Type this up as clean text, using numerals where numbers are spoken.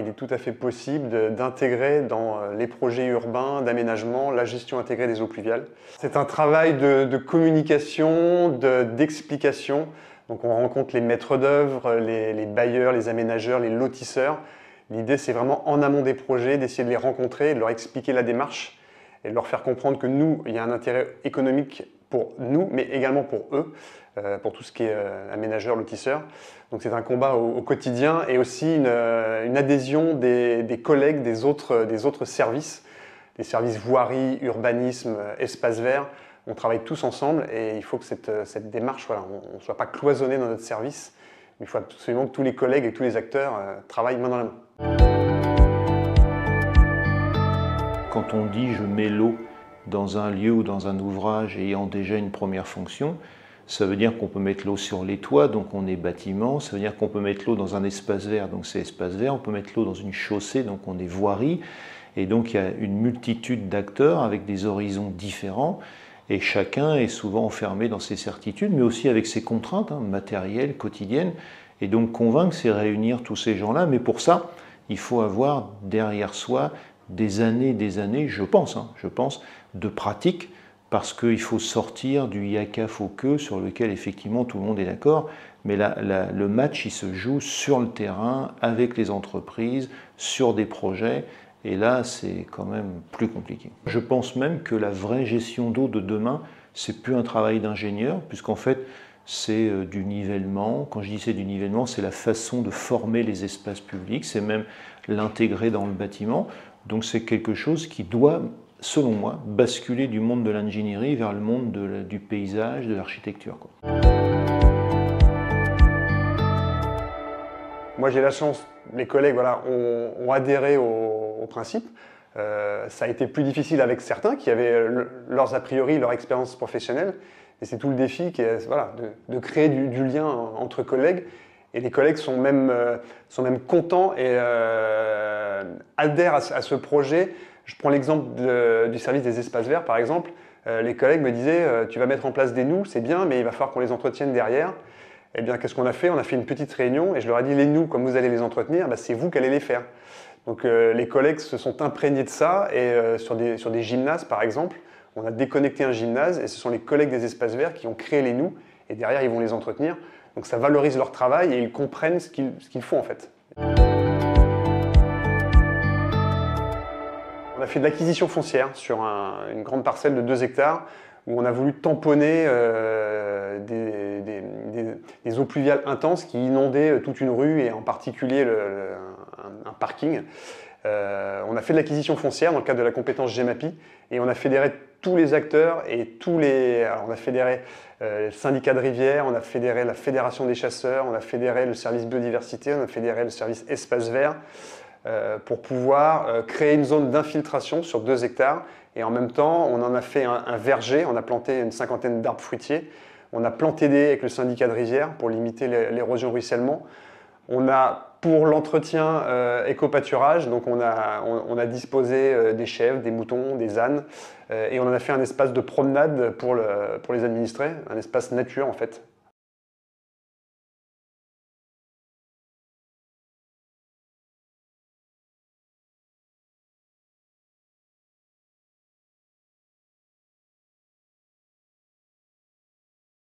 il est tout à fait possible d'intégrer dans les projets urbains d'aménagement la gestion intégrée des eaux pluviales. C'est un travail de communication, d'explication. Donc on rencontre les maîtres d'œuvre, les bailleurs, les aménageurs, les lotisseurs. L'idée, c'est vraiment en amont des projets d'essayer de les rencontrer, de leur expliquer la démarche et de leur faire comprendre que nous, il y a un intérêt économique pour nous, mais également pour eux, pour tout ce qui est aménageurs, lotisseurs. Donc c'est un combat au quotidien et aussi une adhésion des collègues des autres services, les services voirie, urbanisme, espaces verts. On travaille tous ensemble et il faut que cette démarche, voilà, on ne soit pas cloisonné dans notre service. Il faut absolument que tous les collègues et tous les acteurs travaillent main dans la main. Quand on dit je mets l'eau dans un lieu ou dans un ouvrage ayant déjà une première fonction, ça veut dire qu'on peut mettre l'eau sur les toits, donc on est bâtiment, ça veut dire qu'on peut mettre l'eau dans un espace vert, donc c'est espace vert, on peut mettre l'eau dans une chaussée, donc on est voirie, et donc il y a une multitude d'acteurs avec des horizons différents, et chacun est souvent enfermé dans ses certitudes, mais aussi avec ses contraintes matérielles, quotidiennes, et donc convaincre, c'est réunir tous ces gens-là, mais pour ça, il faut avoir derrière soi des années, je pense, de pratique, parce qu'il faut sortir du yaka faut que sur lequel effectivement tout le monde est d'accord, mais le match il se joue sur le terrain, avec les entreprises, sur des projets, et là c'est quand même plus compliqué. Je pense même que la vraie gestion d'eau de demain, c'est plus un travail d'ingénieur, puisqu'en fait c'est du nivellement. Quand je dis c'est du nivellement, c'est la façon de former les espaces publics, c'est même l'intégrer dans le bâtiment. Donc c'est quelque chose qui doit, selon moi, basculer du monde de l'ingénierie vers le monde du paysage, de l'architecture. Moi j'ai la chance, mes collègues voilà, ont adhéré au principe. Ça a été plus difficile avec certains qui avaient leurs a priori, leur expérience professionnelle. Et c'est tout le défi qui est voilà, de créer du lien entre collègues. Et les collègues sont même contents et adhèrent à ce projet. Je prends l'exemple du service des espaces verts, par exemple. Les collègues me disaient tu vas mettre en place des nous, c'est bien, mais il va falloir qu'on les entretienne derrière. Eh bien, qu'est-ce qu'on a fait? On a fait une petite réunion et je leur ai dit les nous, comme vous allez les entretenir, bah, c'est vous qui allez les faire. Donc les collègues se sont imprégnés de ça et sur des gymnases, par exemple, on a déconnecté un gymnase et ce sont les collègues des espaces verts qui ont créé les nous et derrière ils vont les entretenir. Donc ça valorise leur travail et ils comprennent ce qu'ils font en fait. On a fait de l'acquisition foncière sur une grande parcelle de 2 hectares où on a voulu tamponner des eaux pluviales intenses qui inondaient toute une rue et en particulier un parking. On a fait de l'acquisition foncière dans le cadre de la compétence GEMAPI et on a fédéré tous les acteurs et alors on a fédéré le syndicat de rivière, on a fédéré la fédération des chasseurs, on a fédéré le service biodiversité, on a fédéré le service espace vert pour pouvoir créer une zone d'infiltration sur 2 hectares et en même temps on en a fait un verger, on a planté une 50aine d'arbres fruitiers, on a planté des haies avec le syndicat de rivière pour limiter l'érosion ruissellement. On a pour l'entretien éco-pâturage, donc on a disposé des chèvres, des moutons, des ânes et on en a fait un espace de promenade pour les administrés, un espace nature en fait.